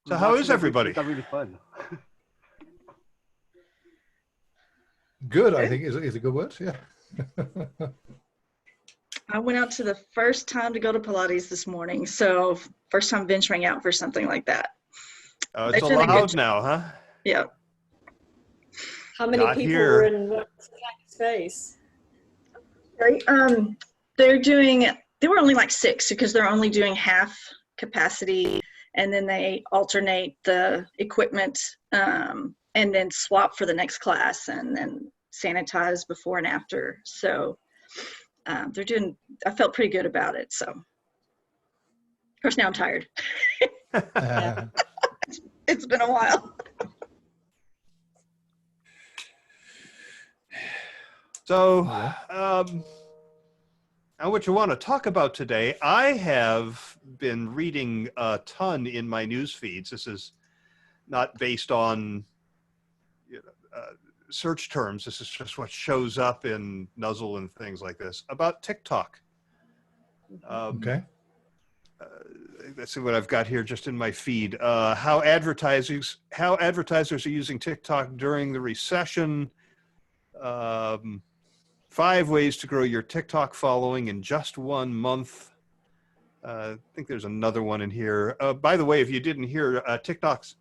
So how is everybody? It's really fun. Good, I think, is a good word. Yeah. I went out to the first time to go to Pilates this morning, so first time venturing out for something like that. It's allowed now, huh? Yeah. How many Not people here. were in what space? Right. They were only like 6 because they're only doing half capacity, and then they alternate the equipment and then swap for the next class and then sanitize before and after. So I felt pretty good about it. So of course now I'm tired. It's been a while. So, now what you want to talk about today, I have been reading a ton in my news feeds. This is not based on search terms. This is just what shows up in Nuzzle and things like this about TikTok. Okay. Let's see what I've got here just in my feed. How advertisers are using TikTok during the recession. 5 ways to grow your TikTok following in just 1 month. I think there's another one in here. By the way, if you didn't hear, TikTok's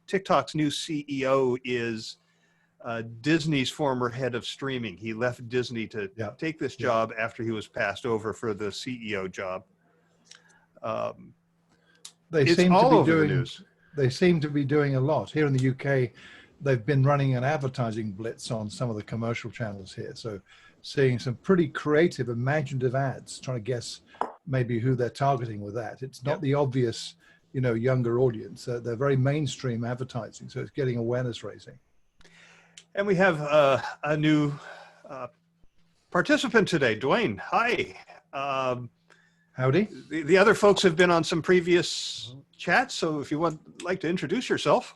new CEO is Disney's former head of streaming. He left Disney to take this job after he was passed over for the CEO job. They seem to be doing a lot. Here in the UK, they've been running an advertising blitz on some of the commercial channels here. So seeing some pretty creative, imaginative ads, trying to guess maybe who they're targeting with that. It's not the obvious, younger audience. They're very mainstream advertising, so it's getting awareness raising. And we have a new participant today, Dwayne. Hi. Howdy. The other folks have been on some previous chats, so if you would like to introduce yourself.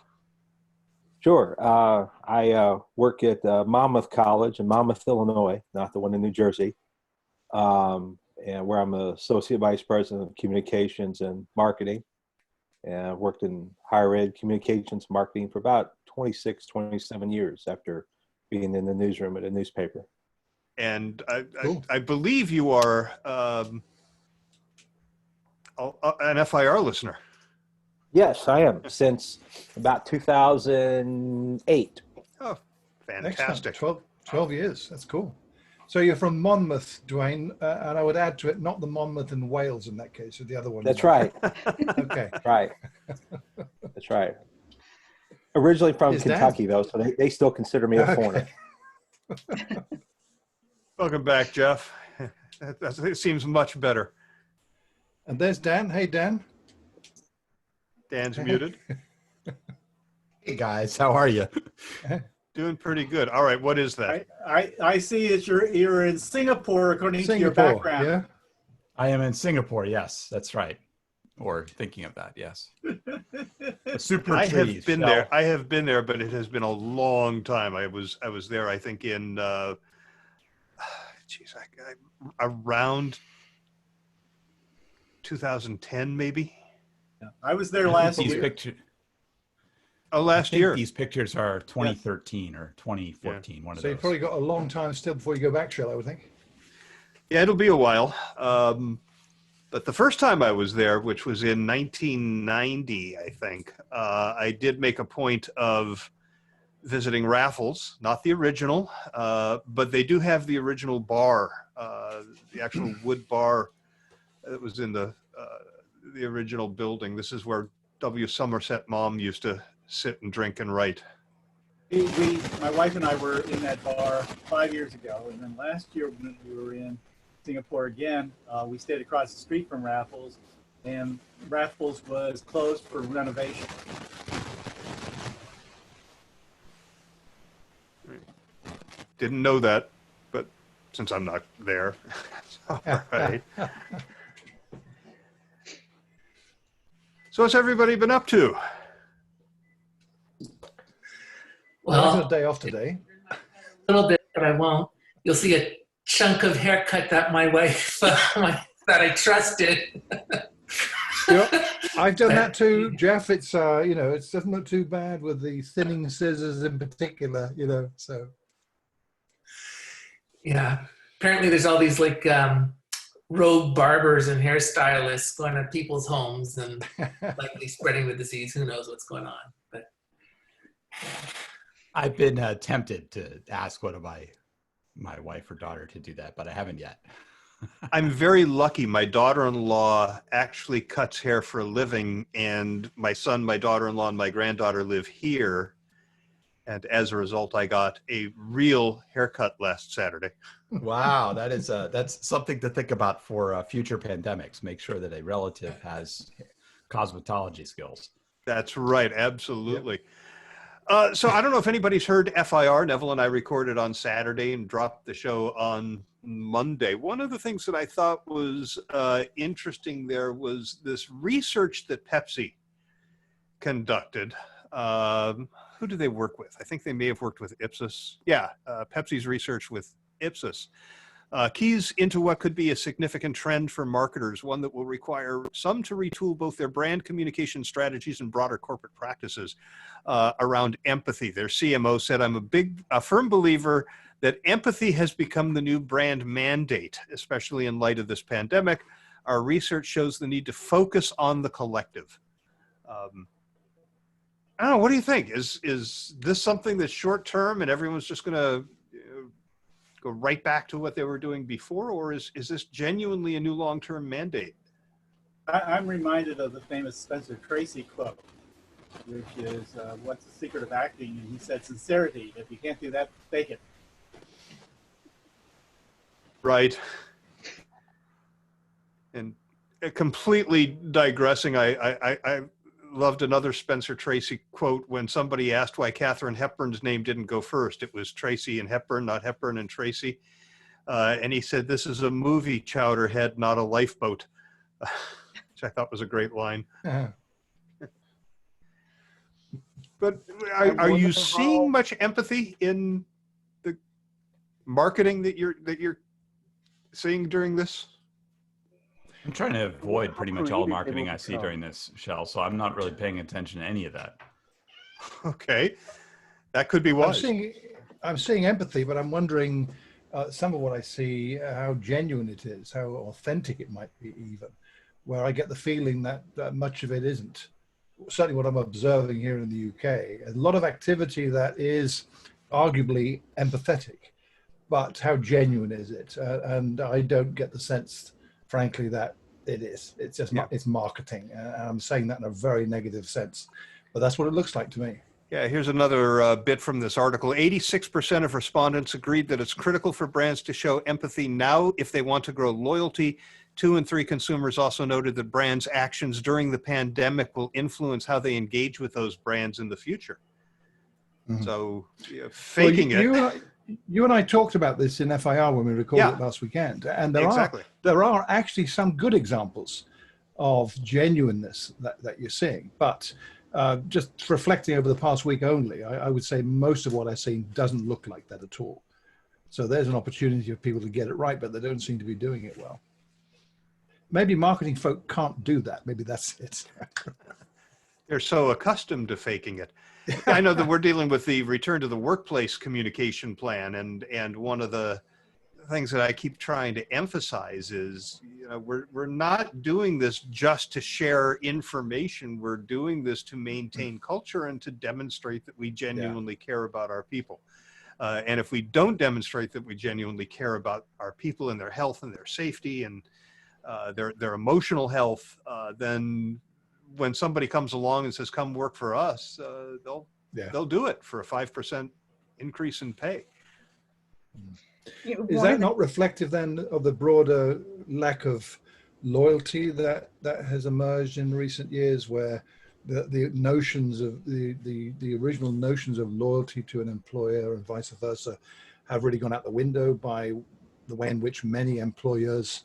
Sure. I work at Monmouth College in Monmouth, Illinois, not the one in New Jersey, and where I'm an associate vice president of communications and marketing. And I've worked in higher ed communications marketing for about 26, 27 years after being in the newsroom at a newspaper. And Cool. I believe you are an FIR listener. Yes, I am, since about 2008. Oh, fantastic. Excellent. 12 years. That's cool. So you're from Monmouth, Dwayne, and I would add to it, not the Monmouth in Wales in that case, or the other one. That's right. Okay. Right. That's right. Originally from Is Kentucky, though, so they still consider me a foreigner. Welcome back, Jeff. It seems much better. And there's Dan. Hey, Dan. Dan's muted. Hey guys, how are you? Doing pretty good. All right, what is that? I see that you're in Singapore according to your background. Yeah. I am in Singapore. Yes, that's right. Or thinking of that. Yes. Super I trees. have been Shel. there. I have been there, but it has been a long time. I was there, I think, in around 2010, maybe. Yeah. I was there last These year. Last year. These pictures are 2013 or 2014. One of So those. you've probably got a long time still before you go back, Shel, I would think. Yeah, it'll be a while. But the first time I was there, which was in 1990, I think, I did make a point of visiting Raffles, not the original, but they do have the original bar, the actual wood bar that was in the original building. This is where W. Somerset Maugham used to sit and drink and write. My wife and I were in that bar 5 years ago, and then last year when we were in Singapore again, we stayed across the street from Raffles, and Raffles was closed for renovation. Didn't know that, but since I'm not there, all right. So what's everybody been up to? Well, Well, I got a day off today. a little bit, but I won't. You'll see a chunk of haircut that my wife, that I trusted. I've done that too, Jeff. It's you know, it doesn't look too bad with the thinning scissors in particular, you know. So Yeah. Apparently, there's all these like rogue barbers and hairstylists going to people's homes and likely spreading the disease. Who knows what's going on? But I've been tempted to ask one of my wife or daughter to do that, but I haven't yet. I'm very lucky. My daughter-in-law actually cuts hair for a living, and my son, my daughter-in-law, and my granddaughter live here. And as a result, I got a real haircut last Saturday. Wow, that's something to think about for future pandemics. Make sure that a relative has cosmetology skills. That's right, absolutely. So I don't know if anybody's heard FIR. Neville and I recorded on Saturday and dropped the show on Monday. One of the things that I thought was interesting there was this research that Pepsi conducted. Who do they work with? I think they may have worked with Ipsos. Yeah, Pepsi's research with Ipsos. Keys into what could be a significant trend for marketers, one that will require some to retool both their brand communication strategies and broader corporate practices around empathy. Their CMO said, I'm a firm believer that empathy has become the new brand mandate, especially in light of this pandemic. Our research shows the need to focus on the collective. I don't know, what do you think? Is this something that's short term and everyone's just going to go right back to what they were doing before, or is this genuinely a new long-term mandate? I'm reminded of the famous Spencer Tracy quote, which is, what's the secret of acting? And he said, sincerity. If you can't do that, fake it. Right. And completely digressing, I loved another Spencer Tracy quote when somebody asked why Katharine Hepburn's name didn't go first. It was Tracy and Hepburn, not Hepburn and Tracy. And he said, this is a movie, Chowderhead, not a lifeboat, which I thought was a great line. But are you seeing much empathy in the marketing that you're seeing during this? I'm trying to avoid pretty much all marketing I see during this, Shel, so I'm not really paying attention to any of that. Okay, that could be wise. I'm seeing empathy, but I'm wondering some of what I see, how genuine it is, how authentic it might be even, where I get the feeling that much of it isn't. Certainly what I'm observing here in the UK, a lot of activity that is arguably empathetic, but how genuine is it? And I don't get the sense, frankly, that it is. It's just it's marketing. And I'm saying that in a very negative sense, but that's what it looks like to me. Yeah, here's another bit from this article. 86% of respondents agreed that it's critical for brands to show empathy now if they want to grow loyalty. 2 in 3 consumers also noted that brands' actions during the pandemic will influence how they engage with those brands in the future. Mm-hmm. So faking it. You and I talked about this in FIR when we recorded it last weekend, and there are actually some good examples of genuineness that you're seeing. But just reflecting over the past week only, I would say most of what I've seen doesn't look like that at all. So there's an opportunity for people to get it right, but they don't seem to be doing it well. Maybe marketing folk can't do that. Maybe that's it. They're so accustomed to faking it. I know that we're dealing with the return to the workplace communication plan, and one of the things that I keep trying to emphasize is, we're not doing this just to share information. We're doing this to maintain culture and to demonstrate that we genuinely care about our people. And if we don't demonstrate that we genuinely care about our people and their health and their safety and their emotional health, then when somebody comes along and says, come work for us, they'll do it for a 5% increase in pay. Is that not reflective then of the broader lack of loyalty that has emerged in recent years, where the notions of the original notions of loyalty to an employer and vice versa have really gone out the window by the way in which many employers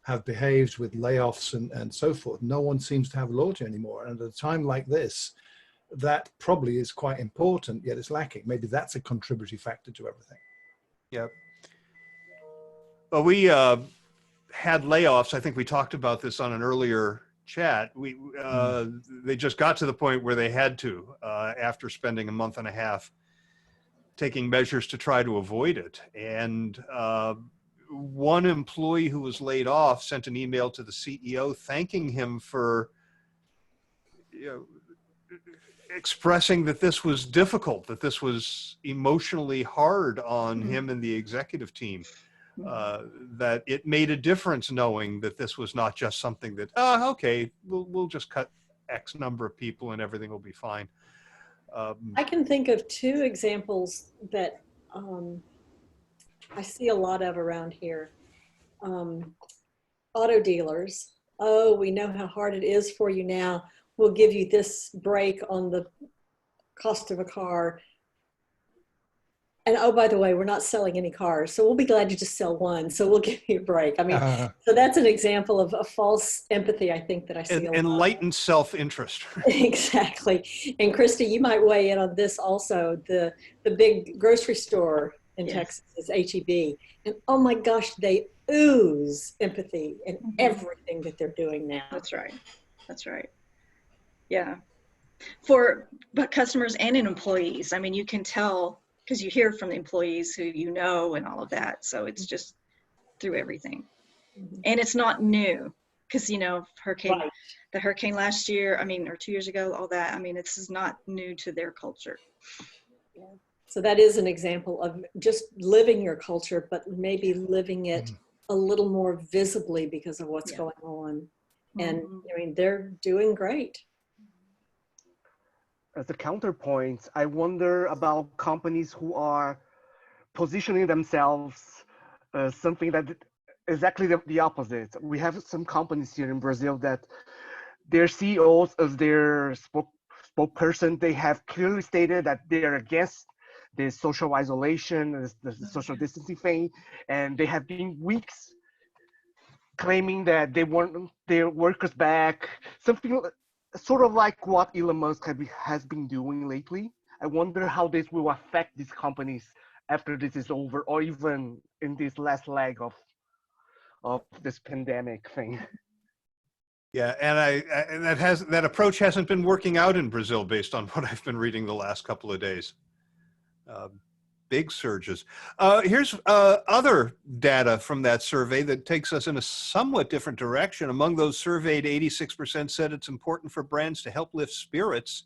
have behaved with layoffs and so forth? No one seems to have loyalty anymore. And at a time like this, that probably is quite important, yet it's lacking. Maybe that's a contributory factor to everything. Yep. Well, we had layoffs. I think we talked about this on an earlier chat, they just got to the point where they had to, after spending a month and a half taking measures to try to avoid it. And one employee who was laid off sent an email to the CEO thanking him for, expressing that this was difficult, that this was emotionally hard on him and the executive team, that it made a difference knowing that this was not just something that, okay, we'll just cut X number of people and everything will be fine. I can think of two examples that I see a lot of around here. Auto dealers. Oh, we know how hard it is for you now. We'll give you this break on the cost of a car. And oh, by the way, we're not selling any cars, so we'll be glad you just sell one. So we'll give you a break. I mean, so that's an example of a false empathy, I think, that I see a lot. Enlightened self-interest. Exactly. And Christy, you might weigh in on this also. The big grocery store in Texas is HEB. And oh my gosh, they ooze empathy in everything that they're doing now. That's right. That's right. Yeah. For customers and employees, I mean, you can tell because you hear from the employees who you know and all of that. So it's just through everything. And it's not new because, the hurricane last year, or 2 years ago, all that, this is not new to their culture. Yeah. So that is an example of just living your culture, but maybe living it a little more visibly because of what's going on. And they're doing great. As a counterpoint, I wonder about companies who are positioning themselves something that exactly the opposite. We have some companies here in Brazil that their CEOs as their spokesperson, they have clearly stated that they are against the social isolation, the social distancing thing, and they have been weeks claiming that they want their workers back, something sort of like what Elon Musk has been doing lately. I wonder how this will affect these companies after this is over, or even in this last leg of this pandemic thing. Yeah, and that approach hasn't been working out in Brazil based on what I've been reading the last couple of days. Big surges. Here's other data from that survey that takes us in a somewhat different direction. Among those surveyed, 86% said it's important for brands to help lift spirits.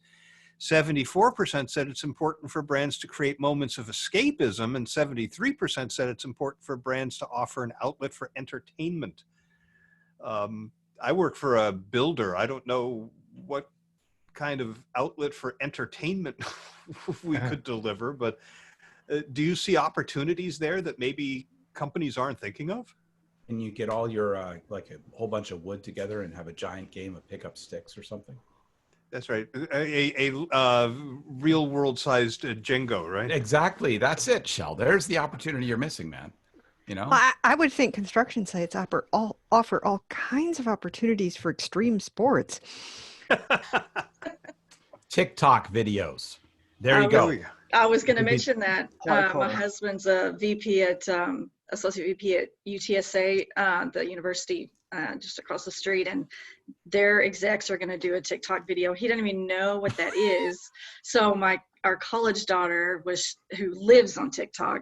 74% said it's important for brands to create moments of escapism, and 73% said it's important for brands to offer an outlet for entertainment. I work for a builder. I don't know what kind of outlet for entertainment we could deliver, but do you see opportunities there that maybe companies aren't thinking of? Can you get all your like a whole bunch of wood together and have a giant game of pick up sticks or something? That's right. A real world sized Jenga, right? Exactly. That's it, Shel. There's the opportunity you're missing, man. Well, I would think construction sites offer all kinds of opportunities for extreme sports. TikTok videos. There you go. I was going to mention that. My husband's a VP associate VP at UTSA, the university just across the street, and their execs are going to do a TikTok video. He doesn't even know what that is. So our college daughter who lives on TikTok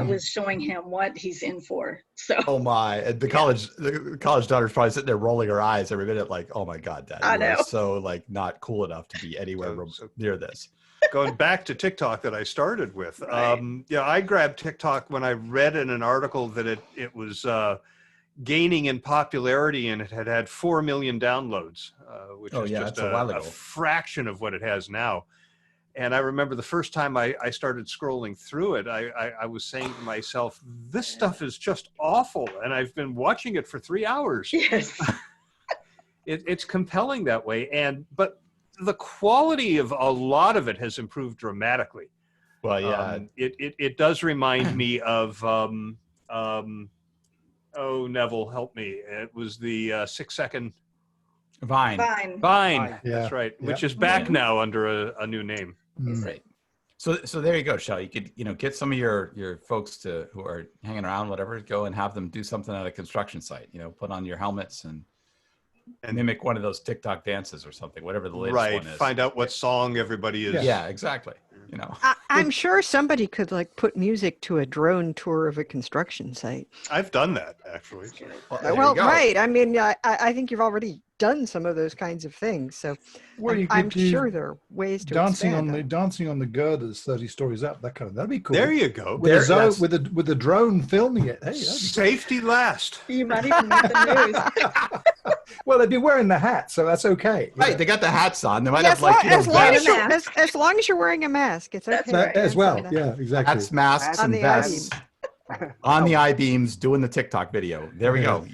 was showing him what he's in for. So oh my, the college daughter's probably sitting there rolling her eyes every minute like, oh my God, Dad, you are so like not cool enough to be anywhere near this. Going back to TikTok that I started with, right. I grabbed TikTok when I read in an article that it was gaining in popularity, and it had 4 million downloads, which is just a fraction of what it has now. And I remember the first time I started scrolling through it, I was saying to myself, this stuff is just awful. And I've been watching it for 3 hours. Yes. It's compelling that way. But the quality of a lot of it has improved dramatically. Well, yeah. It does remind me of, Neville, help me. It was the 6-second Vine. Yeah. That's right. Yeah. Which is back now under a new name. Right. So there you go, Shel. You could, get some of your folks who are hanging around, whatever, go and have them do something at a construction site, put on your helmets and and mimic one of those TikTok dances or something, whatever the latest one is. Find out what song everybody is. Yeah, exactly. You know, I'm sure somebody could like put music to a drone tour of a construction site. I've done that actually. Well, right. I mean, I think you've already done some of those kinds of things. So I'm sure there are ways to dancing expand on the girders 30 stories up, that kind of, that'd be cool. There you go. With the drone filming it. Hey, safety last. You might even make the news. Well, they'd be wearing the hat, so that's okay. Right, they got the hats on. They might Yeah, have like as long as you're wearing a mask, it's okay. Right. As well, yeah, exactly. Hats, masks, and vests on the I-beams doing the TikTok video. There we go.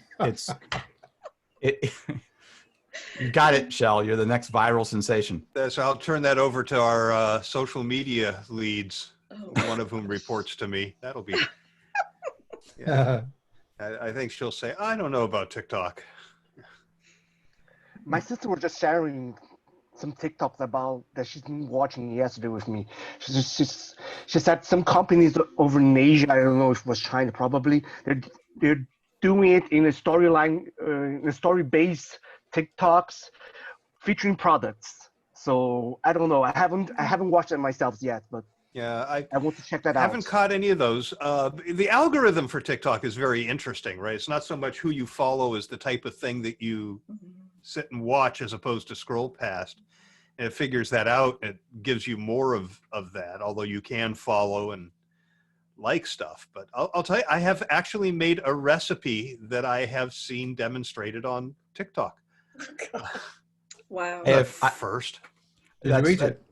You got it, Shel. You're the next viral sensation. So I'll turn that over to our social media leads, one of whom reports to me. That'll be. Yeah. I think she'll say, I don't know about TikTok. My sister was just sharing some TikToks about that she's been watching yesterday with me. She said some companies over in Asia, I don't know if it was China probably, they're doing it in a storyline, in a story-based TikToks featuring products. So I don't know. I haven't watched it myself yet, but yeah, I want to check that out. I haven't caught any of those. The algorithm for TikTok is very interesting, right? It's not so much who you follow as the type of thing that you sit and watch as opposed to scroll past. And it figures that out. It gives you more of that, although you can follow and like stuff. But I'll tell you, I have actually made a recipe that I have seen demonstrated on TikTok. Wow. First. Did you eat it?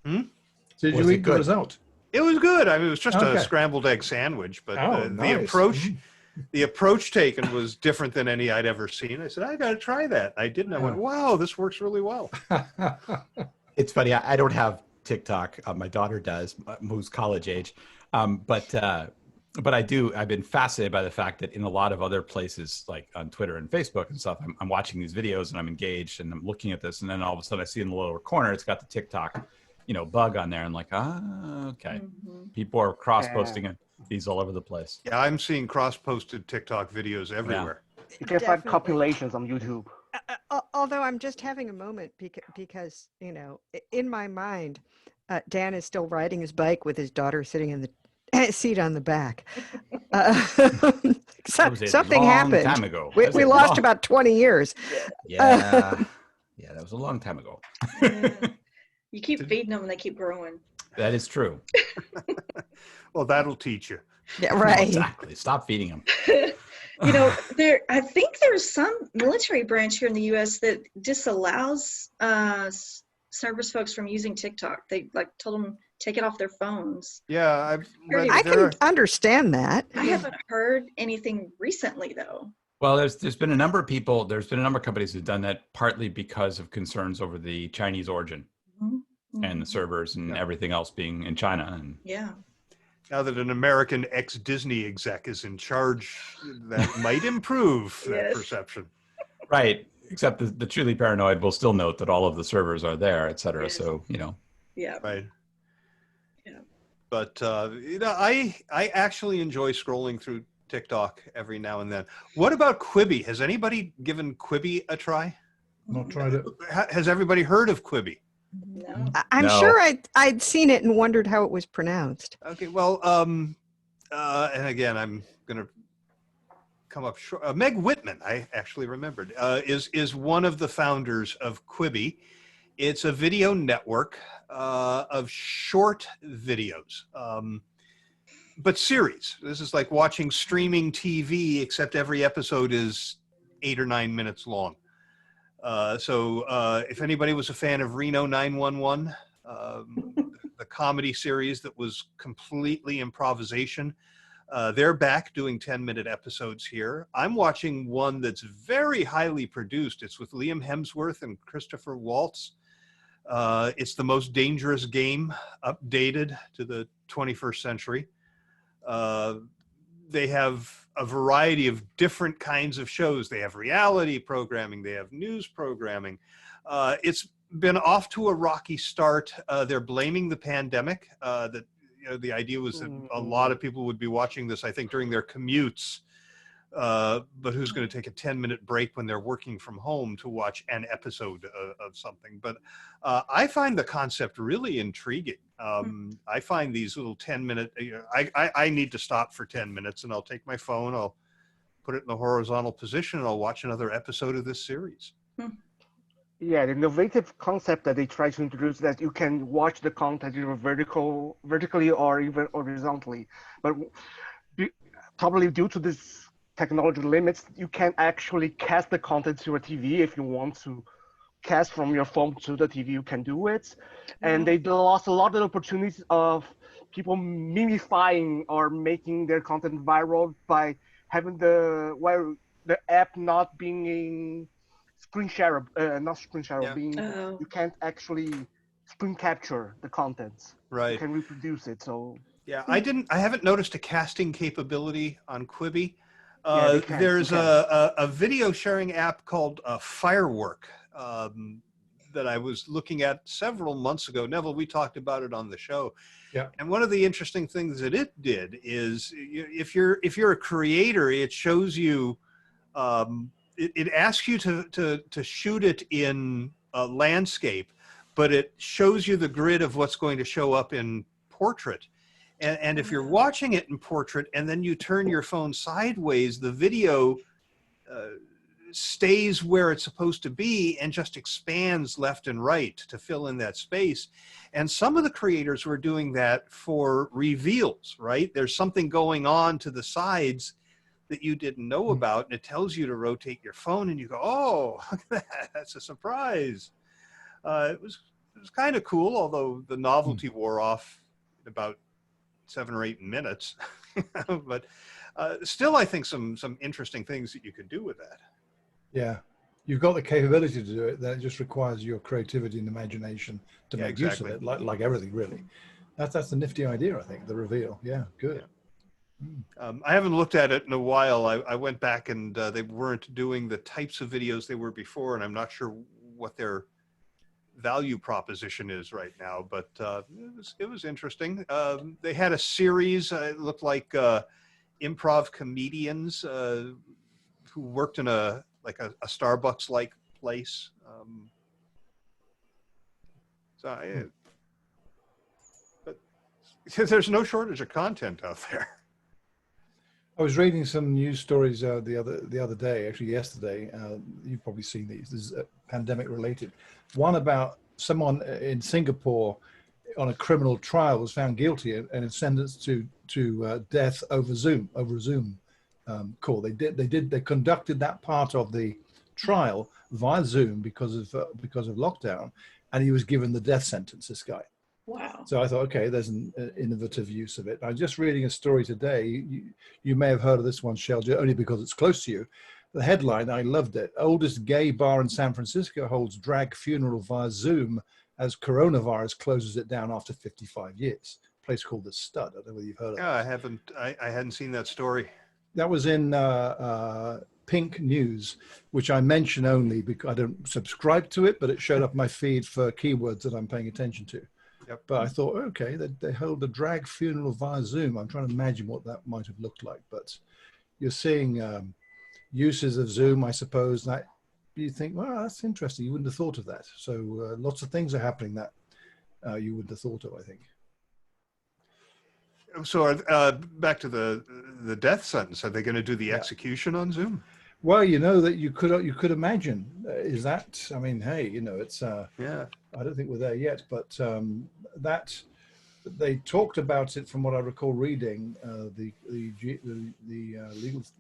Did you eat the result? It was good. I mean, it was just a scrambled egg sandwich, but the approach taken was different than any I'd ever seen. I said, I got to try that. I did, and I went, wow, this works really well. It's funny. I don't have TikTok. My daughter does, who's college age. But I do. I've been fascinated by the fact that in a lot of other places, like on Twitter and Facebook and stuff, I'm watching these videos and I'm engaged and I'm looking at this, and then all of a sudden I see in the lower corner it's got the TikTok, bug on there. And like, okay, people are cross-posting these all over the place. Yeah, I'm seeing cross-posted TikTok videos everywhere. Yeah. You can find compilations on YouTube. Although I'm just having a moment because in my mind, Dan is still riding his bike with his daughter sitting in the seat on the back. Something happened. Time ago. We lost about 20 years. Yeah, that was a long time ago. You keep feeding them and they keep growing. That is true. Well, that'll teach you. Yeah, right. Exactly. Stop feeding them. I think there's some military branch here in the U.S. that disallows service folks from using TikTok. They told them take it off their phones. Yeah, I can understand that. I haven't heard anything recently though. Well, there's been a number of people. There's been a number of companies who've done that, partly because of concerns over the Chinese origin and the servers and everything else being in China. And now that an American ex-Disney exec is in charge, that might improve that perception. Right. Except the truly paranoid will still note that all of the servers are there, et cetera. Yes. So, Yeah. Right. Yeah. But, I actually enjoy scrolling through TikTok every now and then. What about Quibi? Has anybody given Quibi a try? Not tried it. Has everybody heard of Quibi? No. I'm sure I'd seen it and wondered how it was pronounced. Okay, well, and again, I'm going to come up short. Meg Whitman, I actually remembered, is one of the founders of Quibi. It's a video network of short videos, but series. This is like watching streaming TV, except every episode is 8 or 9 minutes long. So if anybody was a fan of Reno 911, the comedy series that was completely improvisation, they're back doing 10-minute episodes here. I'm watching one that's very highly produced. It's with Liam Hemsworth and Christopher Waltz. It's The Most Dangerous Game, updated to the 21st century. They have a variety of different kinds of shows. They have reality programming. They have news programming. It's been off to a rocky start. They're blaming the pandemic. The idea was that a lot of people would be watching this, I think, during their commutes. but who's going to take a 10-minute break when they're working from home to watch an episode of something? But I find the concept really intriguing. I find these little 10-minute, I need to stop for 10 minutes and I'll take my phone, I'll put it in the horizontal position and I'll watch another episode of this series. Yeah, the innovative concept that they try to introduce, that you can watch the content either vertically or even horizontally. But probably due to this technology limits, you can actually cast the content to a TV. If you want to cast from your phone to the TV, you can do it. And they lost a lot of opportunities of people mimifying or making their content viral by having the app not being screen share, not screen share, you can't actually screen capture the content. Right. You can reproduce it. So yeah, I haven't noticed a casting capability on Quibi. Yeah, there's a video sharing app called Firework that I was looking at several months ago. Neville, we talked about it on the show. Yeah. And one of the interesting things that it did is, if you're a creator, it shows you, it asks you to shoot it in landscape, but it shows you the grid of what's going to show up in portrait. And if you're watching it in portrait and then you turn your phone sideways, the video stays where it's supposed to be and just expands left and right to fill in that space. And some of the creators were doing that for reveals, right? There's something going on to the sides that you didn't know about, and it tells you to rotate your phone, and you go, oh, look at that, that's a surprise. It was kind of cool, although the novelty wore off in about 7 or 8 minutes. But still, I think some interesting things that you could do with that. Yeah, you've got the capability to do it. Then it just requires your creativity and imagination to make use of it, like everything, really. That's a nifty idea, I think, the reveal. Yeah, good. Yeah. I haven't looked at it in a while. I went back and they weren't doing the types of videos they were before, and I'm not sure what their value proposition is right now, but it was interesting. They had a series, it looked like improv comedians who worked in a Starbucks-like place. But there's no shortage of content out there. I was reading some news stories the other day, actually yesterday. You've probably seen these. This is pandemic related. One about someone in Singapore on a criminal trial was found guilty and is sentenced to death over Zoom call. They conducted that part of the trial via Zoom because of lockdown, and he was given the death sentence. This guy. Wow. So I thought, okay, there's an innovative use of it. I was just reading a story today. You may have heard of this one, Shel, only because it's close to you. The headline, I loved it. Oldest gay bar in San Francisco holds drag funeral via Zoom as coronavirus closes it down after 55 years. A place called The Stud. I don't know whether you've heard of it. Yeah, I hadn't seen that story. That was in Pink News, which I mention only because I don't subscribe to it, but it showed up my feed for keywords that I'm paying attention to. Yep. But I thought, okay, they hold a drag funeral via Zoom. I'm trying to imagine what that might have looked like. But you're seeing uses of Zoom, I suppose, that you think, well, that's interesting. You wouldn't have thought of that. So lots of things are happening that you wouldn't have thought of, I think. So back to the death sentence. Are they going to do the execution on Zoom? Well, you know that you could imagine. Is that? I mean, hey, you know, it's yeah. I don't think we're there yet, but that they talked about it from what I recall reading. The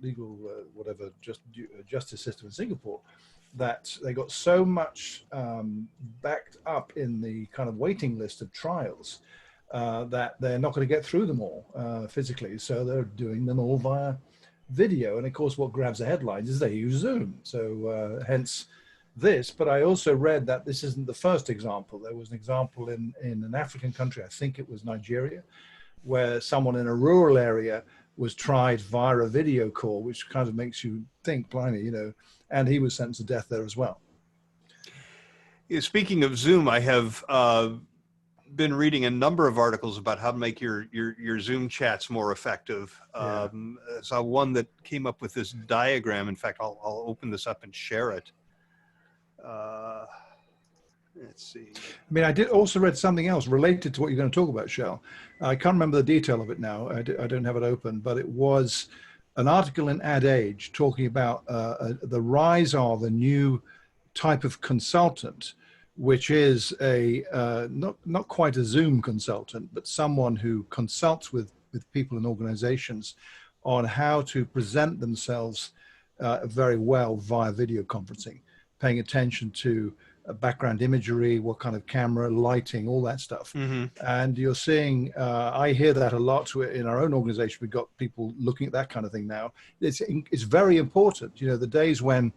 legal whatever justice system in Singapore, that they got so much backed up in the kind of waiting list of trials that they're not going to get through them all physically. So they're doing them all via video. And of course, what grabs the headlines is they use Zoom. So hence this. But I also read that this isn't the first example. There was an example in an African country, I think it was Nigeria, where someone in a rural area was tried via a video call, which kind of makes you think, blimey, you know, and he was sentenced to death there as well. Yeah, speaking of Zoom, I have been reading a number of articles about how to make your Zoom chats more effective. Yeah. I saw one that came up with this diagram. In fact, I'll open this up and share it. Let's see. I mean, I did also read something else related to what you're going to talk about, Shel. I can't remember the detail of it now. I don't have it open, but it was an article in Ad Age talking about the rise of a new type of consultant, which is a not quite a Zoom consultant, but someone who consults with people and organizations on how to present themselves very well via video conferencing, paying attention to background imagery, what kind of camera, lighting, all that stuff. Mm-hmm. And you're seeing, I hear that a lot in our own organization. We've got people looking at that kind of thing now. It's very important. You know, the days when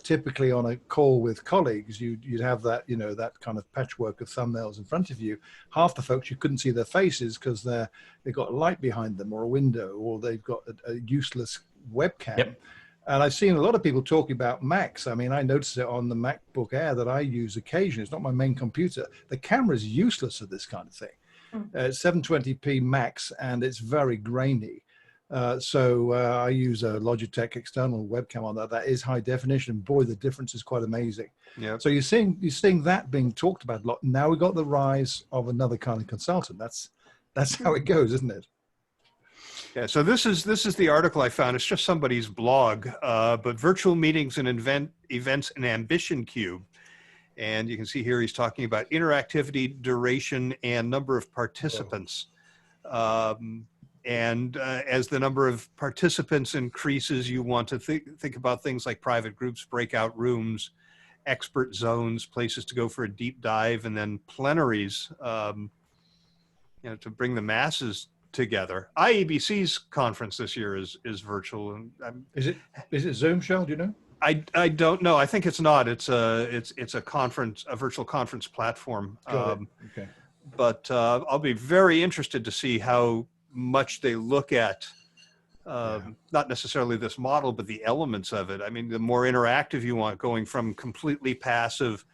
typically on a call with colleagues, you'd have that, you know, that kind of patchwork of thumbnails in front of you. Half the folks, you couldn't see their faces because they've got a light behind them or a window, or they've got a useless webcam. Yep. And I've seen a lot of people talking about Macs. I mean, I notice it on the MacBook Air that I use occasionally. It's not my main computer. The camera is useless at this kind of thing. It's 720p max, and it's very grainy. So I use a Logitech external webcam on that. That is high definition. Boy, the difference is quite amazing. Yeah. So you're seeing that being talked about a lot. Now we've got the rise of another kind of consultant. That's how it goes, isn't it? Yeah, so this is the article I found. It's just somebody's blog, but virtual meetings and events and ambition cube. And you can see here he's talking about interactivity, duration, and number of participants. And as the number of participants increases, you want to think about things like private groups, breakout rooms, expert zones, places to go for a deep dive, and then plenaries, you know, to bring the masses together. IEBC's conference this year is virtual, and Is it Zoom, Shel? Do you know? I don't know. I think it's not. It's a conference, a virtual conference platform. Okay. But I'll be very interested to see how much they look at not necessarily this model, but the elements of it. I mean, the more interactive you want, going from completely passive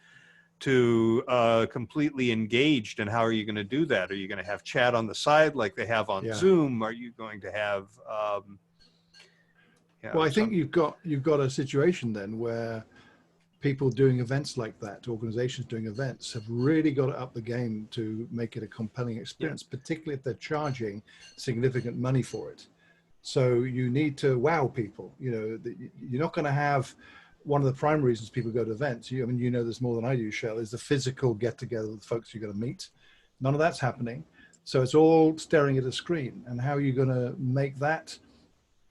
to completely engaged, and how are you going to do that? Are you going to have chat on the side like they have on Zoom? Are you going to have well, I think you've got a situation then where people doing events like that, organizations doing events, have really got to up the game to make it a compelling experience, particularly if they're charging significant money for it. So you need to wow people. You know, you're not going to have one of the prime reasons people go to events, I mean, you know this more than I do, Shel, is the physical get together with folks you're going to meet. None of that's happening. So it's all staring at a screen. And how are you going to make that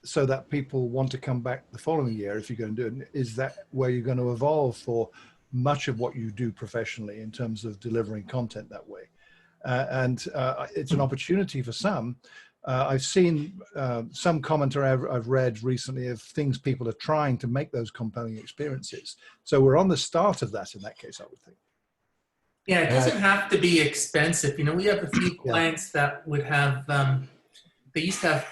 so that people want to come back the following year if you're going to do it? Is that where you're going to evolve for much of what you do professionally in terms of delivering content that way? And it's an opportunity for some. I've seen some commentary I've read recently of things people are trying to make those compelling experiences. So we're on the start of that in that case, I would think. Yeah, it doesn't have to be expensive. You know, we have a few clients that would have, they used to have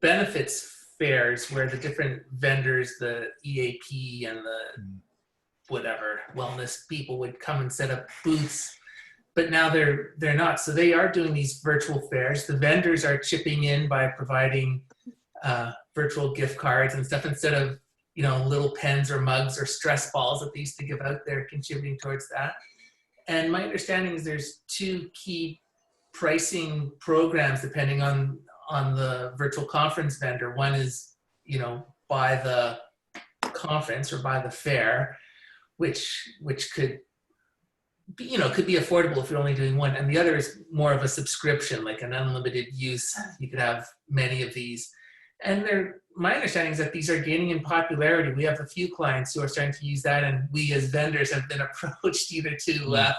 benefits fairs where the different vendors, the EAP and the whatever wellness people would come and set up booths. But now they're not. So they are doing these virtual fairs. The vendors are chipping in by providing virtual gift cards and stuff instead of, you know, little pens or mugs or stress balls that they used to give out. They're contributing towards that. And my understanding is there's two key pricing programs depending on the virtual conference vendor. One is, you know, by the conference or by the fair, which could be, you know, could be affordable if you're only doing one. And the other is more of a subscription, like an unlimited use. You could have many of these. And my understanding is that these are gaining in popularity. We have a few clients who are starting to use that, and we as vendors have been approached either to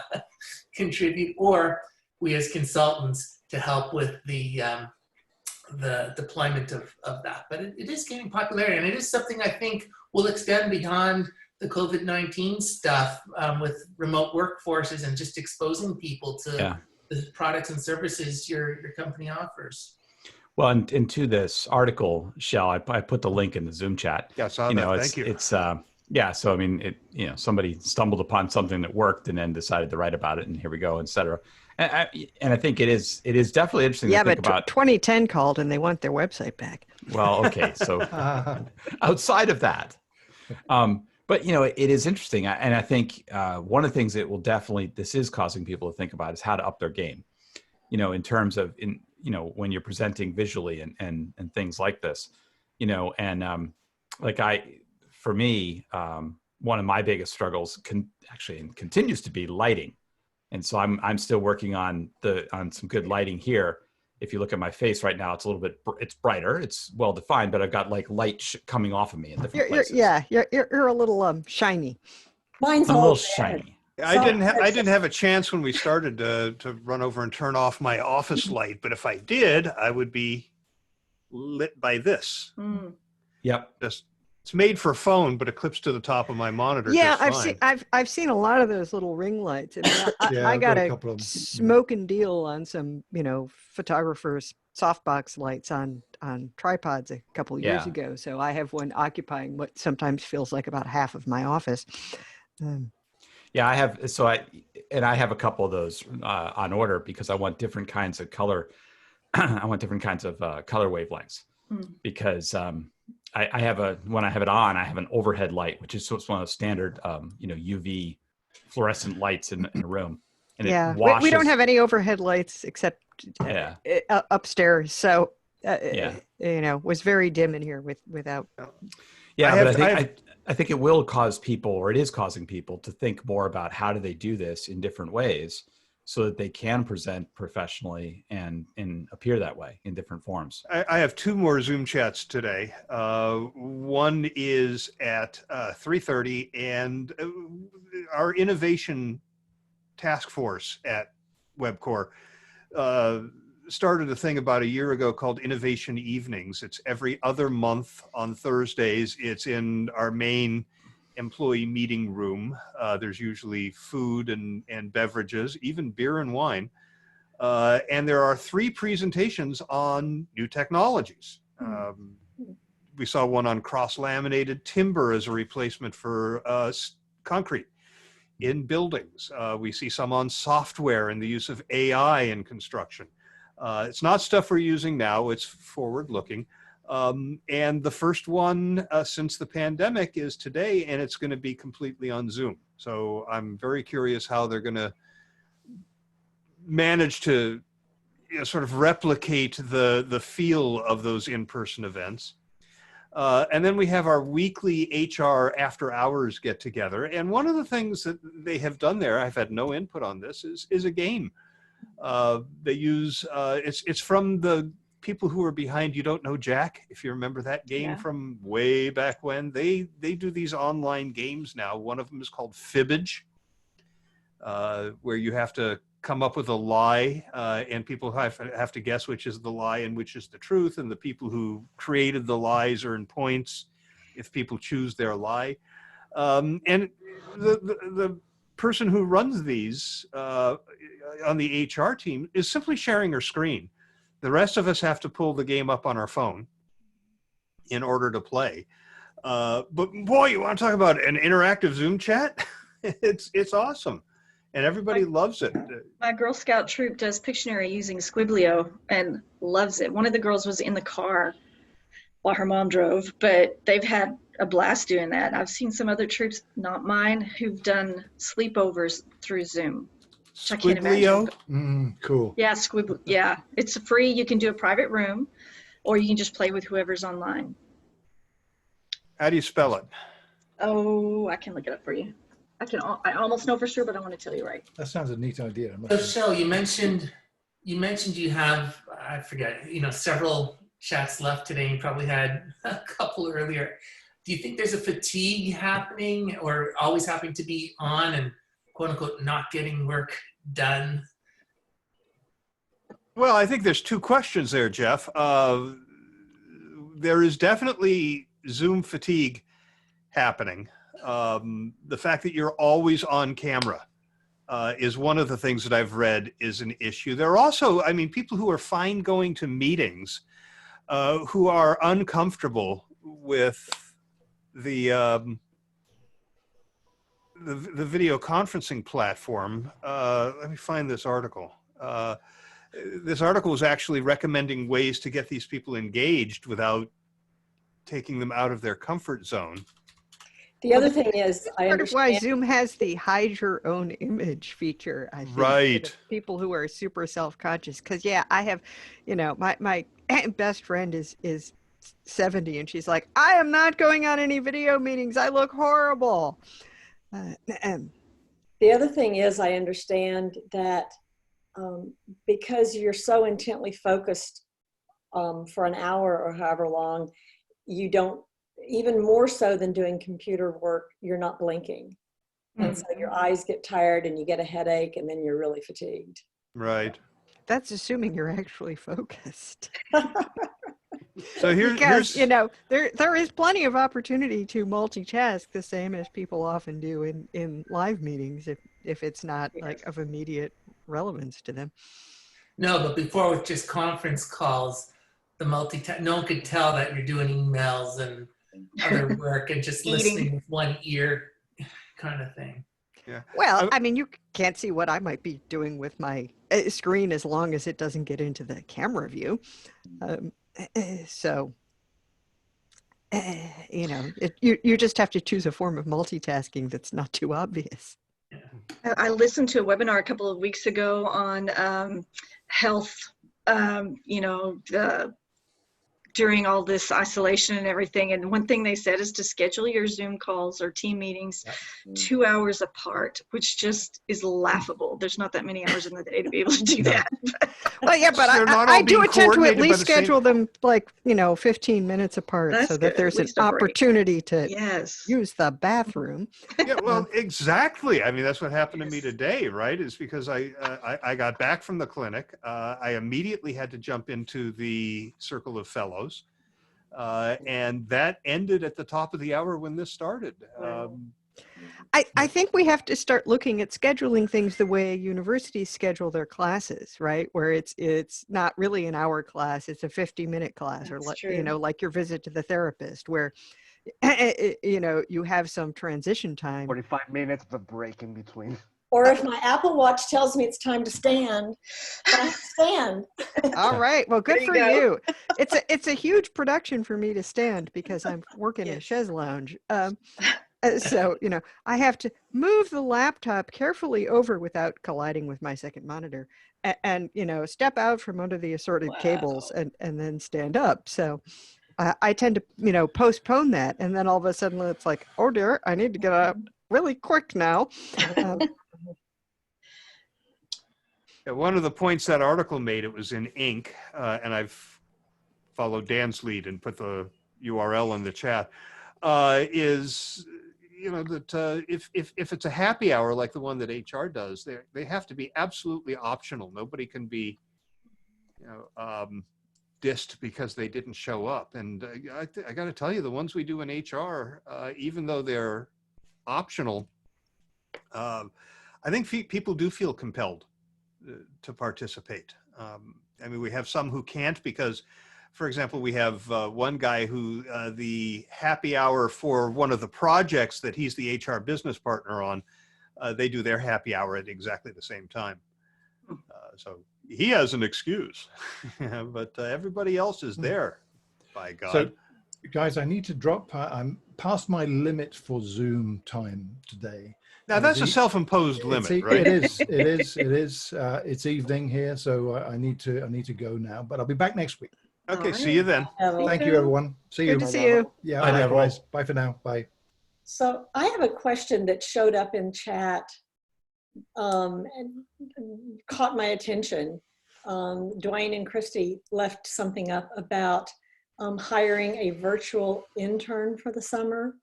contribute, or we as consultants to help with the deployment of that. But it is gaining popularity, and it is something I think will extend beyond the COVID-19 stuff with remote workforces and just exposing people to the products and services your company offers. Well, and to this article, Shel, I put the link in the Zoom chat. Yeah, I saw that. Thank you. It's Yeah. So, I mean, somebody stumbled upon something that worked and then decided to write about it, and here we go, et cetera. And I think it is definitely interesting to think about. 2010 called and they want their website back. Well, okay. So outside of that, but it is interesting. And I think one of the things that this is causing people to think about is how to up their game, in terms of, when you're presenting visually and things like this, for me, one of my biggest struggles continues to be lighting. And so I'm still working on some good lighting here. If you look at my face right now, it's brighter, it's well defined, but I've got like light coming off of me in different places. You're a little shiny. Mine's I'm a all little red. shiny. I didn't have a chance when we started to run over and turn off my office light, but if I did, I would be lit by this. Mm. Yep. It's made for a phone, but it clips to the top of my monitor. Yeah, just fine. I've seen a lot of those little ring lights, and I got a smoking deal on some photographers' softbox lights on tripods a couple of years ago. So I have one occupying what sometimes feels like about half of my office. Yeah, I have. So I have a couple of those on order because I want different kinds of color. I want different kinds of color wavelengths because I have when I have it on, I have an overhead light, which is one of those standard UV fluorescent lights in a room. And it washes. We don't have any overhead lights except upstairs. So was very dim in here without. Yeah, I think it will cause people, or it is causing people, to think more about how do they do this in different ways so that they can present professionally and appear that way in different forms. I have two more Zoom chats today. One is at 3:30, and our innovation task force at WebCore started a thing about a year ago called Innovation Evenings. It's every other month on Thursdays. It's in our main employee meeting room. There's usually food and beverages, even beer and wine. And there are 3 presentations on new technologies. We saw one on cross-laminated timber as a replacement for concrete in buildings. We see some on software and the use of AI in construction. It's not stuff we're using now, it's forward-looking. And the first one since the pandemic is today, and it's going to be completely on Zoom. So I'm very curious how they're going to manage to sort of replicate the feel of those in-person events. And then we have our weekly HR after hours get together. And one of the things that they have done there, I've had no input on this, is a game. They use, it's from the people who are behind You Don't Know Jack, if you remember that game from way back when. They do these online games now. One of them is called Fibbage, where you have to come up with a lie, and people have to guess which is the lie and which is the truth, and the people who created the lies earn points if people choose their lie. And the person who runs these on the HR team is simply sharing her screen. The rest of us have to pull the game up on our phone in order to play. But boy, you want to talk about an interactive Zoom chat? It's awesome. And everybody loves it. My Girl Scout troop does Pictionary using Squiblio and loves it. One of the girls was in the car while her mom drove, but they've had a blast doing that. I've seen some other troops, not mine, who've done sleepovers through Zoom. Squiblio? Cool. Yeah, Squiblio. Yeah, it's free. You can do a private room, or you can just play with whoever's online. How do you spell it? Oh, I can look it up for you. I almost know for sure, but I want to tell you right. That sounds a neat idea. So Shel, you mentioned you have, I forget, several chats left today. You probably had a couple earlier. Do you think there's a fatigue happening, or always having to be on and quote unquote not getting work done? Well, I think there's 2 questions there, Jeff. There is definitely Zoom fatigue happening. The fact that you're always on camera is one of the things that I've read is an issue. There are also, people who are fine going to meetings who are uncomfortable with the the video conferencing platform, let me find this article. This article was actually recommending ways to get these people engaged without taking them out of their comfort zone. The other thing is, I part of why understand. Zoom has the hide your own image feature, I think. Right. For the people who are super self-conscious. Because, yeah, I have, you know, my best friend is 70, and she's like, I am not going on any video meetings. I look horrible. The other thing is, I understand that because you're so intently focused for an hour or however long, you don't, even more so than doing computer work, you're not blinking. And so your eyes get tired and you get a headache and then you're really fatigued. Right. That's assuming you're actually focused. So here's you know, there is plenty of opportunity to multitask the same as people often do in live meetings if it's not like of immediate relevance to them. No, but before with just conference calls, the no one could tell that you're doing emails and other work and just listening with one ear kind of thing. Yeah. Well, I mean, you can't see what I might be doing with my screen as long as it doesn't get into the camera view. So, you know, you just have to choose a form of multitasking that's not too obvious. I listened to a webinar a couple of weeks ago on health, you know, during all this isolation and everything. And one thing they said is to schedule your Zoom calls or team meetings 2 hours apart, which just is laughable. There's not that many hours in the day to be able to do that. Well, yeah, but I do attempt to at least schedule them like, you know, 15 minutes apart. That's so that good. there's an opportunity to Yes. use the bathroom. Yeah, well, exactly. I mean, that's what happened to me today, right? Is because I got back from the clinic. I immediately had to jump into the Circle of Fellows. And that ended at the top of the hour when this started. I think we have to start looking at scheduling things the way universities schedule their classes, right? Where it's not really an hour class, it's a 50-minute class. That's or true. You know, like your visit to the therapist, where you know, you have some transition time. 45 minutes of a break in between. Or if my Apple Watch tells me it's time to stand, then I stand. All right. Well, good for you. It's a huge production for me to stand because I'm working a chaise lounge. So, you know, I have to move the laptop carefully over without colliding with my second monitor and you know, step out from under the assorted cables and then stand up. So I tend to, you know, postpone that. And then all of a sudden it's like, oh dear, I need to get up really quick now. One of the points that article made, it was in ink, and I've followed Dan's lead and put the URL in the chat, is, you know, that if it's a happy hour like the one that HR does, they have to be absolutely optional. Nobody can be, you know, dissed because they didn't show up. And I got to tell you, the ones we do in HR, even though they're optional, I think people do feel compelled to participate. I mean, we have some who can't because, for example, we have one guy who the happy hour for one of the projects that he's the HR business partner on, they do their happy hour at exactly the same time. So he has an excuse, but everybody else is there, by God. So, guys, I need to drop. I'm past my limit for Zoom time today. Now that's a self-imposed limit, right? It is. It is. It's evening here, so I need to go now. But I'll be back next week. Okay, see you then. Thank you, everyone. See you. Good to see you. Yeah, likewise. Bye for now. Bye. So I have a question that showed up in chat and caught my attention. Dwayne and Christy left something up about hiring a virtual intern for the summer.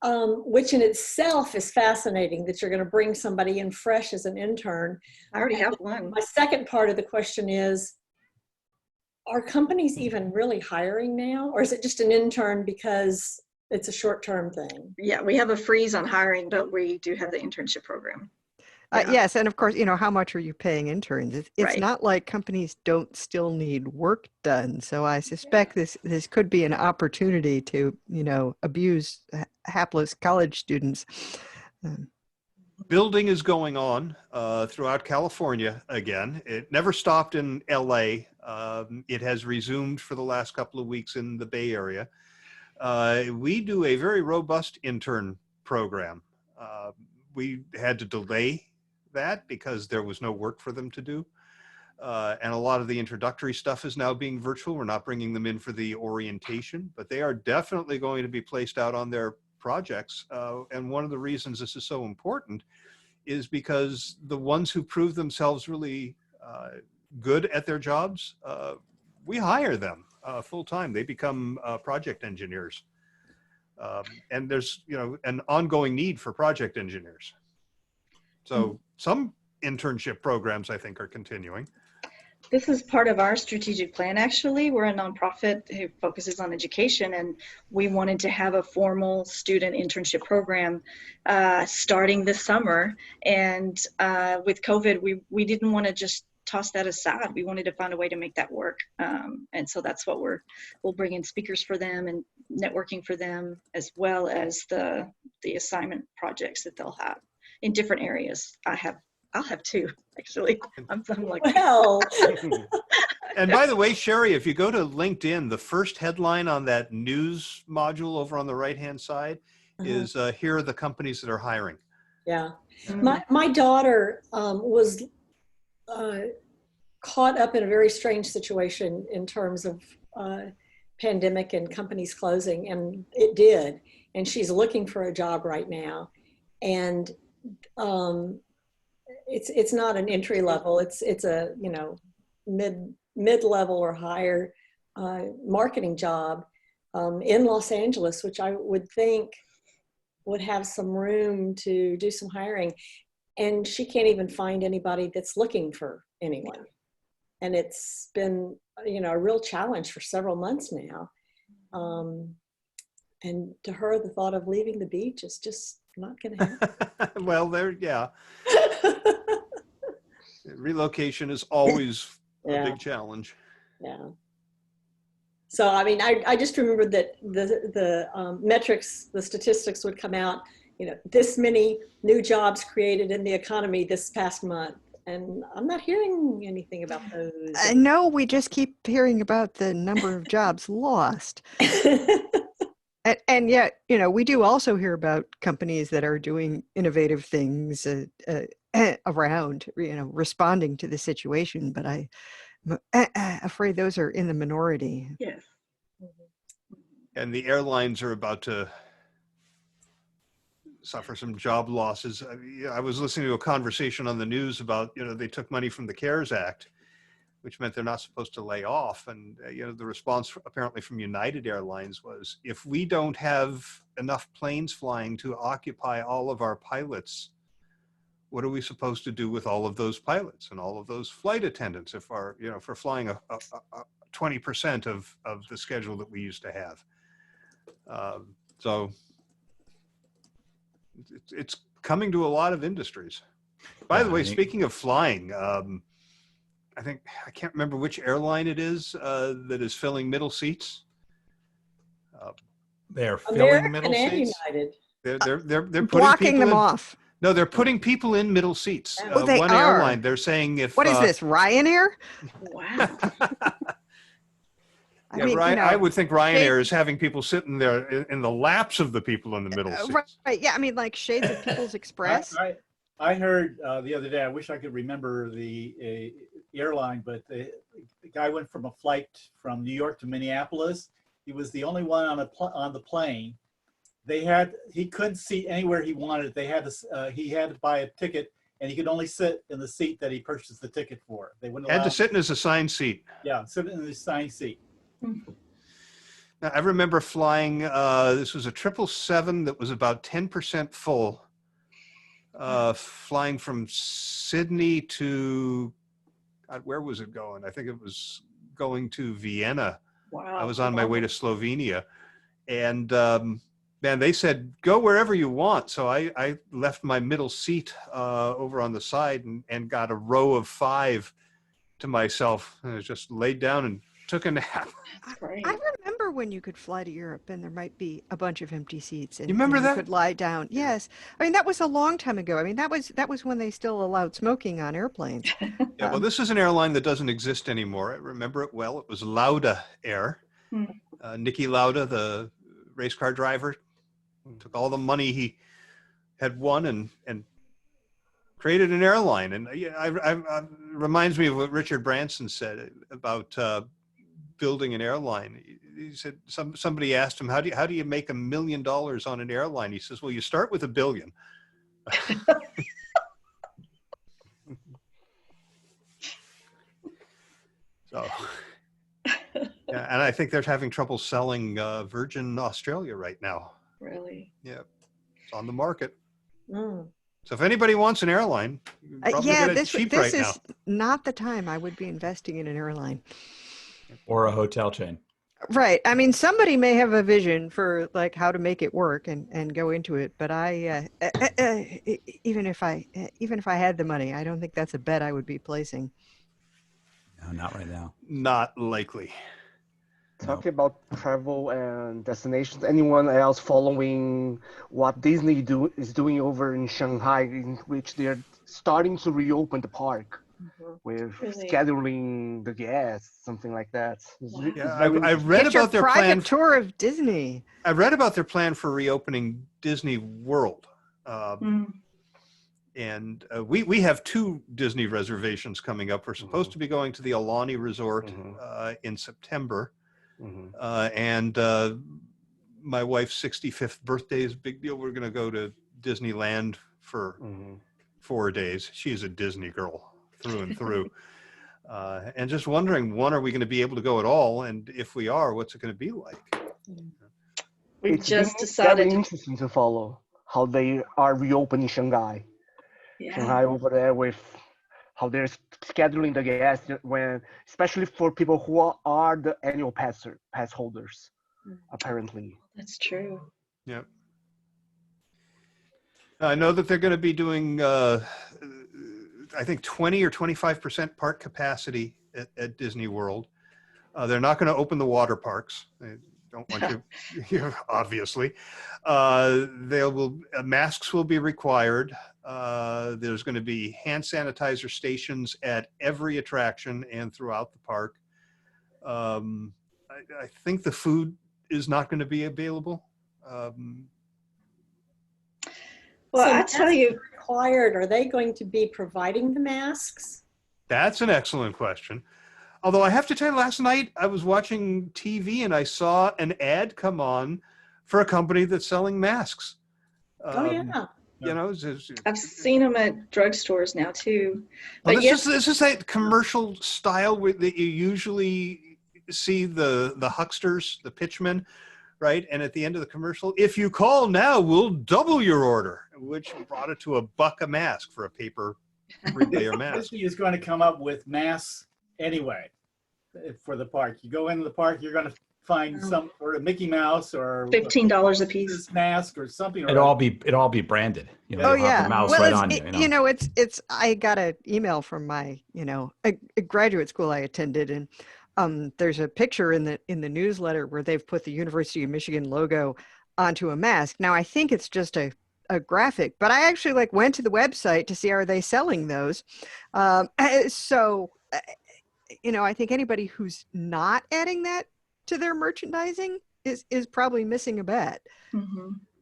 Which in itself is fascinating that you're going to bring somebody in fresh as an intern. I already have one. My second part of the question is, are companies even really hiring now? Or is it just an intern because it's a short-term thing? Yeah, we have a freeze on hiring, but we do have the internship program. Yes, and of course, you know, how much are you paying interns? It's Right. not like companies don't still need work done. So I suspect this could be an opportunity to, you know, abuse hapless college students. Building is going on throughout California again. It never stopped in LA. It has resumed for the last couple of weeks in the Bay Area. We do a very robust intern program. We had to delay that because there was no work for them to do. And a lot of the introductory stuff is now being virtual. We're not bringing them in for the orientation, but they are definitely going to be placed out on their projects. And one of the reasons this is so important is because the ones who prove themselves really good at their jobs, we hire them full time. They become project engineers. And there's, an ongoing need for project engineers. So some internship programs, I think, are continuing. This is part of our strategic plan, actually. We're a nonprofit who focuses on education, and we wanted to have a formal student internship program starting this summer. And with COVID, we didn't want to just toss that aside. We wanted to find a way to make that work. And so that's what we'll bring in speakers for them and networking for them, as well as the assignment projects that they'll have in different areas. I'll have two, actually. I'm like, well. And by the way, Sherry, if you go to LinkedIn, the first headline on that news module over on the right-hand side is here are the companies that are hiring. Yeah. My daughter was caught up in a very strange situation in terms of pandemic and companies closing, and it did. And she's looking for a job right now. And it's not an entry level. It's a mid-level or higher marketing job in Los Angeles, which I would think would have some room to do some hiring. And she can't even find anybody that's looking for anyone. And it's been a real challenge for several months now. And to her, the thought of leaving the beach is just not going to happen. Well, relocation is always a big challenge. Yeah. So, I mean, I just remembered that the metrics, the statistics would come out, this many new jobs created in the economy this past month. And I'm not hearing anything about those. I know, we just keep hearing about the number of jobs lost. And yet, we do also hear about companies that are doing innovative things around, responding to the situation. But I'm afraid those are in the minority. Yes. And the airlines are about to suffer some job losses. I was listening to a conversation on the news about, they took money from the CARES Act, which meant they're not supposed to lay off. And, the response apparently from United Airlines was, if we don't have enough planes flying to occupy all of our pilots, what are we supposed to do with all of those pilots and all of those flight attendants if we're flying a 20% of the schedule that we used to have? So it's coming to a lot of industries. By the way, speaking of flying, I can't remember which airline it is that is filling middle seats. They're filling middle seats. United. They're putting blocking them off. No, they're putting people in middle seats. They one are. airline, they're saying if what is this, Ryanair? Wow. I would think Ryanair is having people sitting there in the laps of the people in the middle seats. Right. Yeah, I mean, like Shades of People's Express. I heard the other day, I wish I could remember the airline, but the guy went from a flight from New York to Minneapolis. He was the only one on the plane. He couldn't sit anywhere he wanted. He had to buy a ticket, and he could only sit in the seat that he purchased the ticket for. They wouldn't had to sit in his assigned seat. Yeah, sit in his assigned seat. Now, I remember flying. This was a 777 that was about 10% full. Flying from Sydney to, where was it going? I think it was going to Vienna. Wow. I was on my way to Slovenia. And man, they said, go wherever you want. So I left my middle seat over on the side and got a row of 5 to myself. And I just laid down and took a nap. I remember remember when you could fly to Europe and there might be a bunch of empty seats and You remember that? You could lie down. Yes. I mean, that was a long time ago. I mean, that was when they still allowed smoking on airplanes. Yeah, well, this is an airline that doesn't exist anymore. I remember it well. It was Lauda Air. Niki Lauda, the race car driver, took all the money he had won and created an airline. And I reminds me of what Richard Branson said about building an airline. He said somebody asked him, how do you make $1 million on an airline? He says, well, you start with $1 billion. So, yeah, and I think they're having trouble selling Virgin Australia right now. Really? Yeah, it's on the market. Mm. So if anybody wants an airline, you can probably get it cheap right now. This is not the time I would be investing in an airline. Or a hotel chain. Right. I mean, somebody may have a vision for like how to make it work and go into it, but I even if I had the money, I don't think that's a bet I would be placing. No, not right now. Not likely. Talking about travel and destinations, anyone else following what Disney is doing over in Shanghai, in which they're starting to reopen the park with scheduling the guests, something like that. Yeah, I read about their private tour of Disney. I read about their plan for reopening Disney World. And we have 2 Disney reservations coming up. We're supposed to be going to the Aulani Resort in September. And my wife's 65th birthday is a big deal. We're going to go to Disneyland for 4 days. She's a Disney girl through and through. And just wondering, when are we going to be able to go at all? And if we are, what's it going to be like? It's just decided. Very interesting to follow how they are reopening Shanghai. Yeah. Shanghai over there with how they're scheduling the guests, when, especially for people who are the annual pass holders, apparently. That's true. Yep. I know that they're going to be doing, I think 20 or 25% park capacity at Disney World. They're not going to open the water parks. They don't want you, obviously. Masks will be required. There's going to be hand sanitizer stations at every attraction and throughout the park. I think the food is not going to be available. Well, so I tell you, required. Are they going to be providing the masks? That's an excellent question. Although I have to tell you, last night I was watching TV and I saw an ad come on for a company that's selling masks. Oh yeah. You know, I've seen them at drugstores now too. Well, But this is that commercial style that you usually see the hucksters, the pitchmen, right? And at the end of the commercial, if you call now, we'll double your order, which brought it to $1 a mask for a paper 3-layer mask. Disney is going to come up with masks anyway for the park. You go into the park, you're going to find some, or a Mickey Mouse or $15 a piece mask or something. It'll all be branded. You know, oh yeah. The mouse well, right on you. You know, it's. I got an email from my, a graduate school I attended, and there's a picture in the newsletter where they've put the University of Michigan logo onto a mask. Now I think it's just a graphic, but I actually went to the website to see, are they selling those? So, I think anybody who's not adding that to their merchandising is probably missing a bet.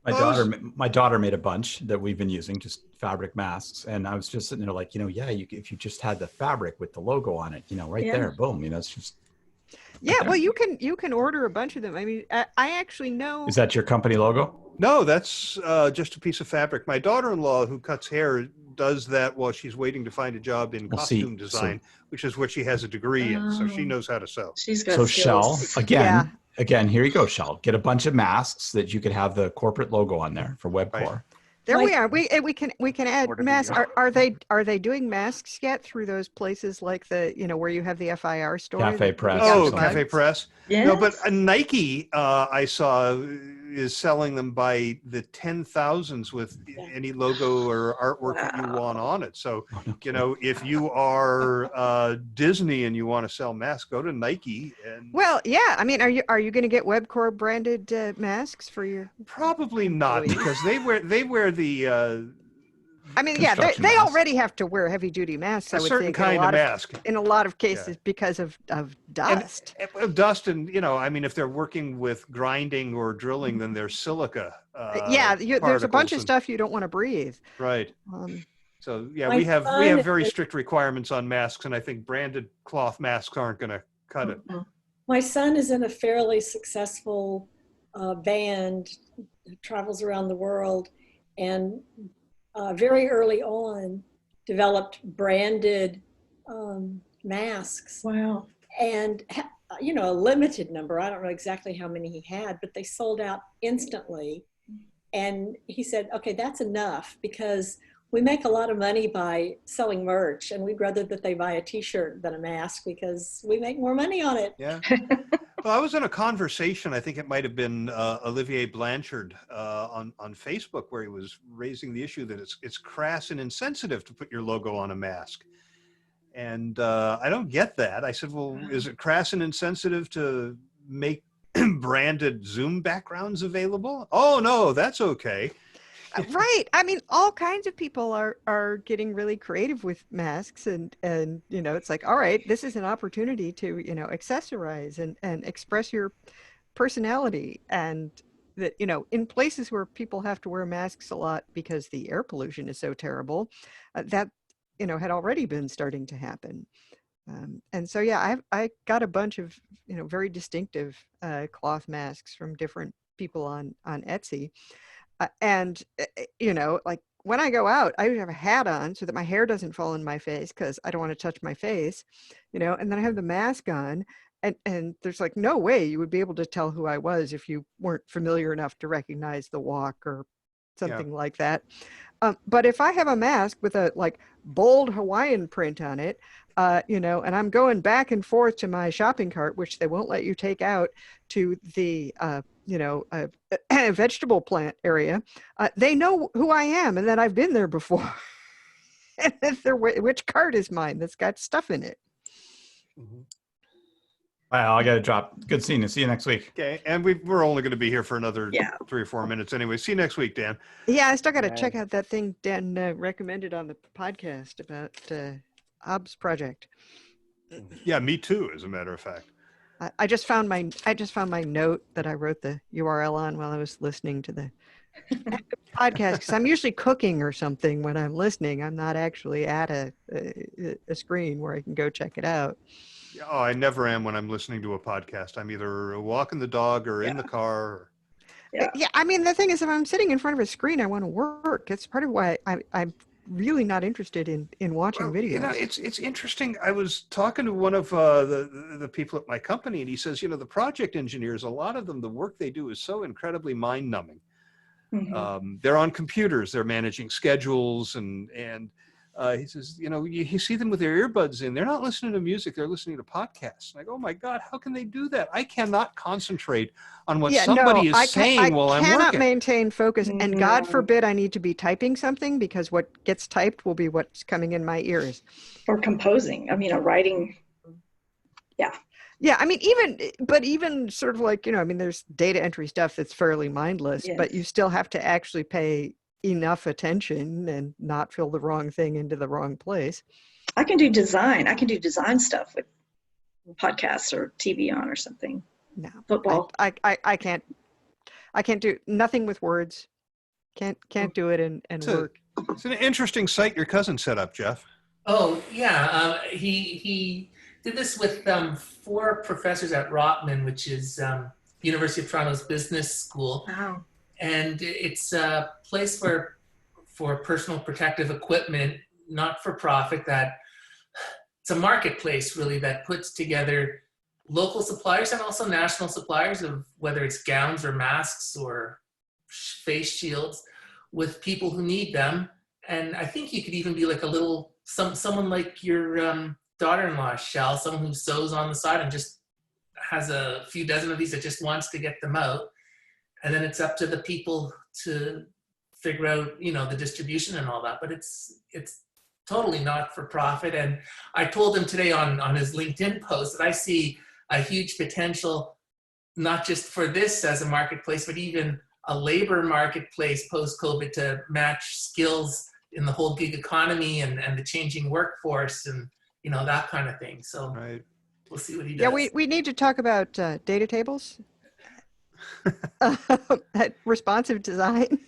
My daughter made a bunch that we've been using, just fabric masks, and I was just sitting there like, if you just had the fabric with the logo on it, there, boom, it's just. Yeah, well, you can order a bunch of them. I mean, I actually know. Is that your company logo? No, that's just a piece of fabric. My daughter-in-law, who cuts hair, does that while she's waiting to find a job in costume design, which is what she has a degree in. So she knows how to sew. She's got skills. Shel, again, here you go, Shel. Get a bunch of masks that you could have the corporate logo on there for WebCore. Right. There we are. We can add masks. Are they doing masks yet through those places like the where you have the FIR store? Cafe Press. Oh, Cafe Press. Yes. No, but Nike, I saw is selling them by the 10,000s with any logo or artwork that you want on it. So, you know, if you are Disney and you want to sell masks, go to Nike. And well, yeah. I mean, are you going to get Webcore branded masks for your? Probably not, because they wear the. I mean, yeah, they already have to wear heavy duty masks. I would certain think kind of mask in a lot of cases because of dust. And dust, and you know, I mean, if they're working with grinding or drilling, then there's silica. There's a bunch of stuff you don't want to breathe. Right. So yeah, we have very strict requirements on masks, and I think branded cloth masks aren't going to cut it. My son is in a fairly successful band, travels around the world, and very early on developed branded masks. Wow. And, you know, a limited number. I don't know exactly how many he had, but they sold out instantly. And he said, okay, that's enough, because we make a lot of money by selling merch, and we'd rather that they buy a t-shirt than a mask because we make more money on it. Yeah. Well, I was in a conversation, I think it might have been Olivier Blanchard on Facebook, where he was raising the issue that it's crass and insensitive to put your logo on a mask. And I don't get that. I said, well, is it crass and insensitive to make branded Zoom backgrounds available? Oh, no, that's okay. Right. I mean, all kinds of people are getting really creative with masks, and you know, it's like, all right, this is an opportunity to, you know, accessorize and express your personality. And that, you know, in places where people have to wear masks a lot because the air pollution is so terrible, that, you know, had already been starting to happen. And so, yeah, I got a bunch of, you know, very distinctive cloth masks from different people on Etsy. And, you know, like when I go out, I have a hat on so that my hair doesn't fall in my face because I don't want to touch my face, you know, and then I have the mask on, and there's like no way you would be able to tell who I was if you weren't familiar enough to recognize the walk or something like that. But if I have a mask with a like bold Hawaiian print on it, you know, and I'm going back and forth to my shopping cart, which they won't let you take out, to the, you know, vegetable plant area, they know who I am and that I've been there before. And which cart is mine that's got stuff in it. Mm-hmm. Wow, I got to drop. Good seeing you. See you next week. Okay, and we're only going to be here for another 3 or 4 minutes anyway. See you next week, Dan. Yeah, I still got to check out that thing Dan recommended on the podcast about Hobbs project. Yeah, me too, as a matter of fact. I just found my note that I wrote the URL on while I was listening to the podcast, because I'm usually cooking or something when I'm listening. I'm not actually at a screen where I can go check it out. Oh, I never am when I'm listening to a podcast. I'm either walking the dog or in the car. Or... Yeah, I mean, the thing is, if I'm sitting in front of a screen, I want to work. It's part of why I'm really not interested in watching videos. You know, it's interesting. I was talking to one of the people at my company, and he says, you know, the project engineers, a lot of them, the work they do is so incredibly mind-numbing. Mm-hmm. They're on computers, they're managing schedules, and he says, you know, you see them with their earbuds in. They're not listening to music. They're listening to podcasts. Like, oh my God, how can they do that? I cannot concentrate on what somebody is saying while I'm working. I cannot maintain focus. And God forbid I need to be typing something, because what gets typed will be what's coming in my ears. Or composing. I mean, writing. Yeah. Yeah, I mean, even sort of like, you know, I mean, there's data entry stuff that's fairly mindless, but you still have to actually pay enough attention and not fill the wrong thing into the wrong place. I can do design. I can do design stuff with podcasts or TV on or something. No, football. I can't do nothing with words. Can't do it and work. It's an interesting site your cousin set up, Jeff. Oh yeah, he did this with 4 professors at Rotman, which is University of Toronto's business school. Wow. And it's a place for personal protective equipment, not for profit. That it's a marketplace really that puts together local suppliers and also national suppliers of whether it's gowns or masks or face shields with people who need them. And I think you could even be like a little someone like your daughter-in-law, Shel, someone who sews on the side and just has a few dozen of these that just wants to get them out. and then it's up to the people to figure out, the distribution and all that. But it's totally not for profit. And I told him today on his LinkedIn post that I see a huge potential, not just for this as a marketplace, but even a labor marketplace post-COVID to match skills in the whole gig economy and the changing workforce and, that kind of thing. So we'll see what he does. Yeah, we need to talk about data tables, responsive design.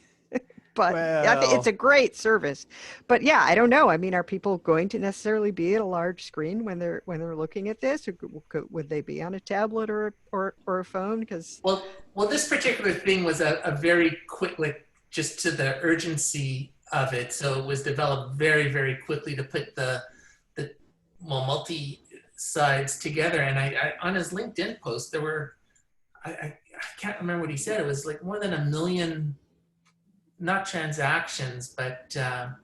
But I think it's a great service. But yeah, I don't know. I mean, are people going to necessarily be at a large screen when they're looking at this? Or would they be on a tablet or a phone? Because well, this particular thing was a very quick, just to the urgency of it. So it was developed very, very quickly to put the multi sides together. And I on his LinkedIn post, there were I can't remember what he said. It was like more than 1 million. Not transactions, but don't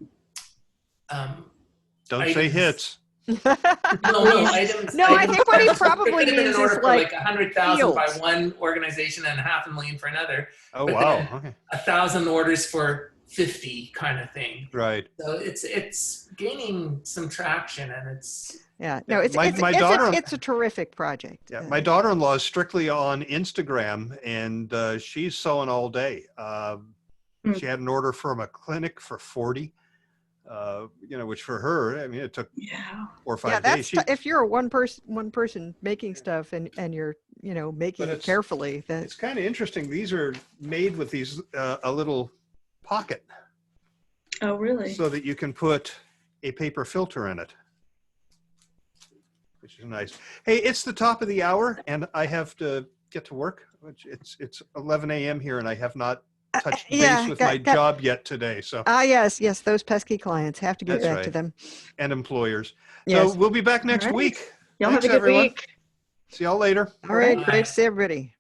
items. Say hits. No, items. No, I think what he probably means is for like 100,000 by one organization and 500,000 for another. Oh, but wow. Okay. 1,000 orders for 50 kind of thing. Right. So it's gaining some traction, and it's. Yeah, no, it's a terrific project. Yeah, my daughter-in-law is strictly on Instagram, and she's sewing all day. She had an order from a clinic for 40, which for her, I mean, it took 4 or 5 days. If you're a one person making stuff and you're, making it carefully. It's kind of interesting. These are made with these, a little pocket. Oh, really? So that you can put a paper filter in it, which is nice. Hey, it's the top of the hour, and I have to get to work. It's 11 a.m. here, and I have not touched base with my job yet today. So yes, those pesky clients have to get back to them. And employers. Yes. So we'll be back next week. Y'all have a good week. See y'all later. All right, great to see everybody.